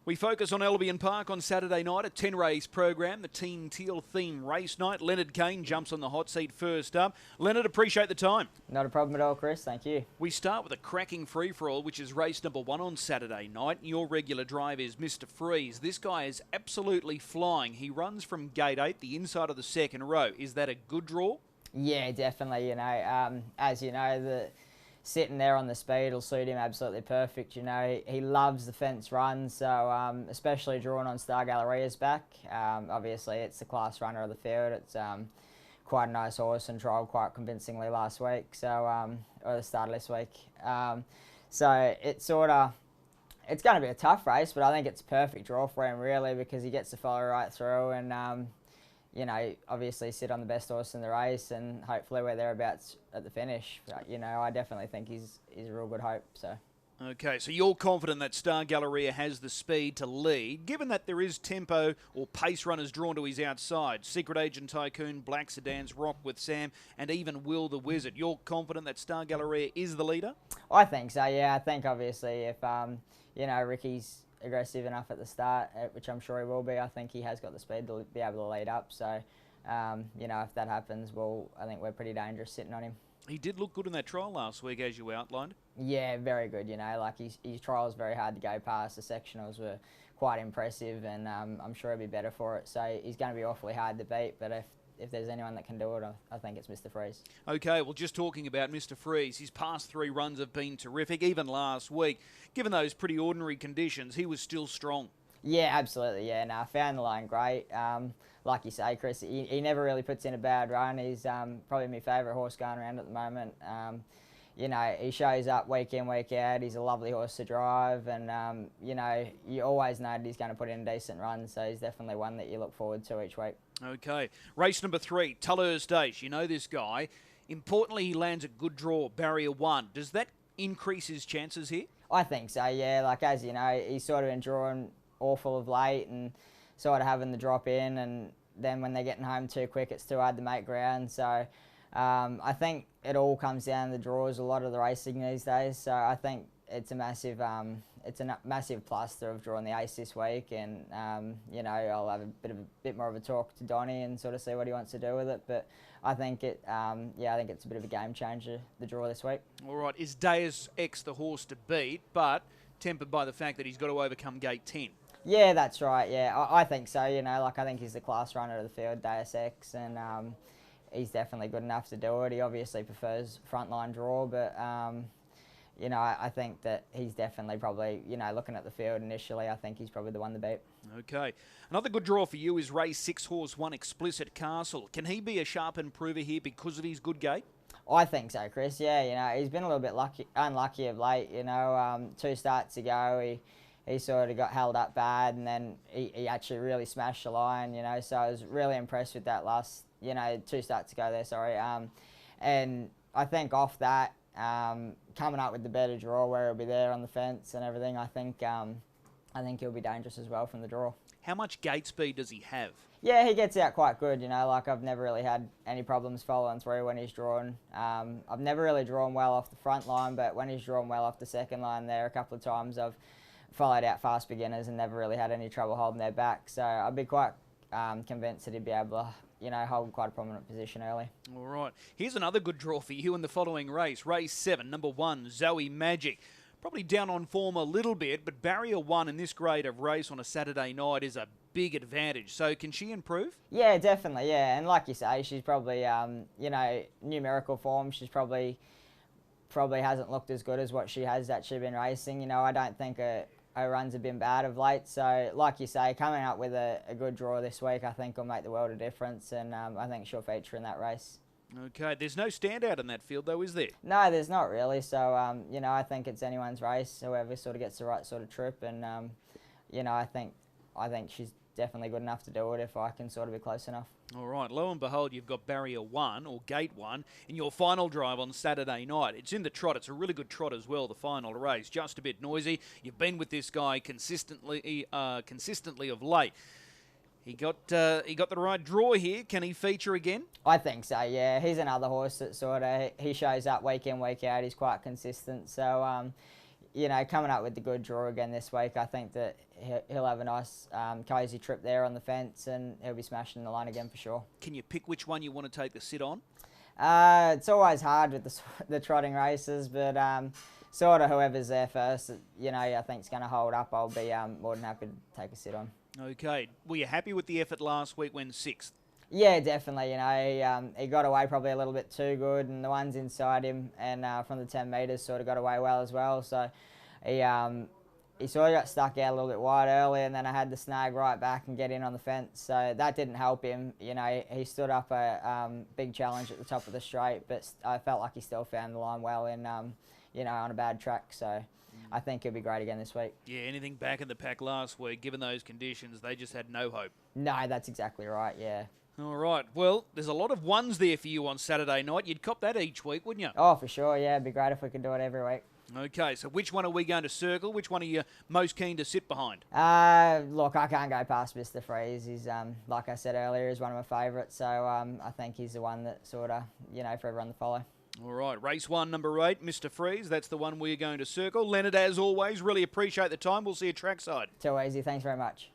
We focus on Albion Park on Saturday night, a 10-race program, the Team Teal theme race night. Leonard Kane jumps on the hot seat first up. Leonard, appreciate the time. Not a problem at all, Chris. Thank you. We start with a cracking free-for-all, which is race number 1 on Saturday night. Your regular drive is Mr. Freeze. This guy is absolutely flying. He runs from gate 8, the inside of the second row. Is that a good draw? Yeah, definitely. As you know, sitting there on the speed will suit him absolutely perfect. He loves the fence run, so especially drawn on Star Galleria's back. Obviously, it's the class runner of the field. It's quite a nice horse and trialled quite convincingly last week, or the start of this week. So it's going to be a tough race, but I think it's a perfect draw for him, really, because he gets to follow right through and obviously sit on the best horse in the race, and hopefully we're thereabouts at the finish. But, I definitely think he's a real good hope. So. Okay, so you're confident that Star Galleria has the speed to lead, given that there is tempo or pace runners drawn to his outside. Secret Agent Tycoon, Black Sedans, Rock with Sam, and even Will the Wizard. You're confident that Star Galleria is the leader? I think so, yeah. I think obviously if, Ricky's aggressive enough at the start, which I'm sure he will be, I think he has got the speed to be able to lead up. So, if that happens, I think we're pretty dangerous sitting on him. He did look good in that trial last week, as you outlined. Yeah, very good. His trial was very hard to go past. The sectionals were quite impressive, and I'm sure he'll be better for it. So he's going to be awfully hard to beat, but if there's anyone that can do it, I think it's Mr. Freeze. Okay, well, just talking about Mr. Freeze, his past 3 runs have been terrific. Even last week, given those pretty ordinary conditions, he was still strong. Yeah, absolutely, yeah. I found the line great. Like you say, Chris, he never really puts in a bad run. He's probably my favourite horse going around at the moment. He shows up week in, week out. He's a lovely horse to drive, and, you always know that he's going to put in a decent run, so he's definitely one that you look forward to each week. Okay, race number 3, Tullers Dace. You know this guy. Importantly, he lands a good draw, barrier 1. Does that increase his chances here? I think so, yeah. As you know, he's sort of been drawing awful of late and sort of having the drop in, and then when they're getting home too quick, it's too hard to make ground. So I think it all comes down to the draws, a lot of the racing these days. So I think it's a massive plus to have drawn the ace this week, and I'll have a bit more of a talk to Donnie and sort of see what he wants to do with it. But I think I think it's a bit of a game changer, the draw this week. All right, is Deus Ex the horse to beat, but tempered by the fact that he's got to overcome gate 10? Yeah, that's right. Yeah, I think so. I think he's the class runner of the field, Deus Ex, and he's definitely good enough to do it. He obviously prefers frontline draw, but I think that he's definitely probably, looking at the field initially, I think he's probably the one to beat. Okay. Another good draw for you is race 6, horse 1, Explicit Castle. Can he be a sharp improver here because of his good gait? I think so, Chris. Yeah, he's been a little bit unlucky of late. 2 starts ago, he sort of got held up bad, and then he actually really smashed the line. So I was really impressed with that last, 2 starts ago there. Sorry, and I think off that, coming up with the better draw where he'll be there on the fence and everything, I think he'll be dangerous as well from the draw. How much gate speed does he have? Yeah, he gets out quite good, I've never really had any problems following through when he's drawn. I've never really drawn well off the front line, but when he's drawn well off the second line there, a couple of times I've followed out fast beginners and never really had any trouble holding their back. So I'd be quite convinced that he'd be able to, hold quite a prominent position early. All right. Here's another good draw for you in the following race. Race 7, number 1, Zoe Magic. Probably down on form a little bit, but barrier 1 in this grade of race on a Saturday night is a big advantage. So can she improve? Yeah, definitely, yeah. And like you say, she's probably, numerical form. She's probably hasn't looked as good as what she has actually been racing. I don't think her runs have been bad of late. So like you say, coming up with a good draw this week, I think will make the world of difference. And I think she'll feature in that race. Okay, there's no standout in that field though, is there? No, there's not really. So, I think it's anyone's race, whoever sort of gets the right sort of trip. And, I think she's definitely good enough to do it if I can sort of be close enough. All right, lo and behold, you've got barrier 1 or gate 1 in your final drive on Saturday night. It's in the trot. It's a really good trot as well, the final race. Just a bit noisy. You've been with this guy consistently of late. He got the right draw here. Can he feature again? I think so, yeah. He's another horse that he shows up week in, week out. He's quite consistent. So, you know, coming up with the good draw again this week, I think that he'll have a nice cosy trip there on the fence, and he'll be smashing the line again for sure. Can you pick which one you want to take the sit on? It's always hard with the trotting races, but sort of whoever's there first, you know, I think is going to hold up. I'll be more than happy to take a sit on. Okay. Were you happy with the effort last week when 6th? Yeah, definitely. You know, he got away probably a little bit too good, and the ones inside him and from the 10 metres sort of got away well as well. So he sort of got stuck out a little bit wide early, and then I had to snag right back and get in on the fence. So that didn't help him. You know, he stood up a big challenge at the top of the straight, but I felt like he still found the line well in, you know, on a bad track. So I think he'll be great again this week. Yeah, anything back in the pack last week, given those conditions, they just had no hope. No, that's exactly right, yeah. All right. Well, there's a lot of ones there for you on Saturday night. You'd cop that each week, wouldn't you? Oh, for sure, yeah. It'd be great if we could do it every week. Okay, so which one are we going to circle? Which one are you most keen to sit behind? Look, I can't go past Mr. Freeze. He's, like I said earlier, he's one of my favourites. So I think he's the one that sort of, you know, for everyone to follow. All right, race 1, number 8, Mr. Freeze. That's the one we're going to circle. Leonard, as always, really appreciate the time. We'll see you trackside. Too easy. Thanks very much.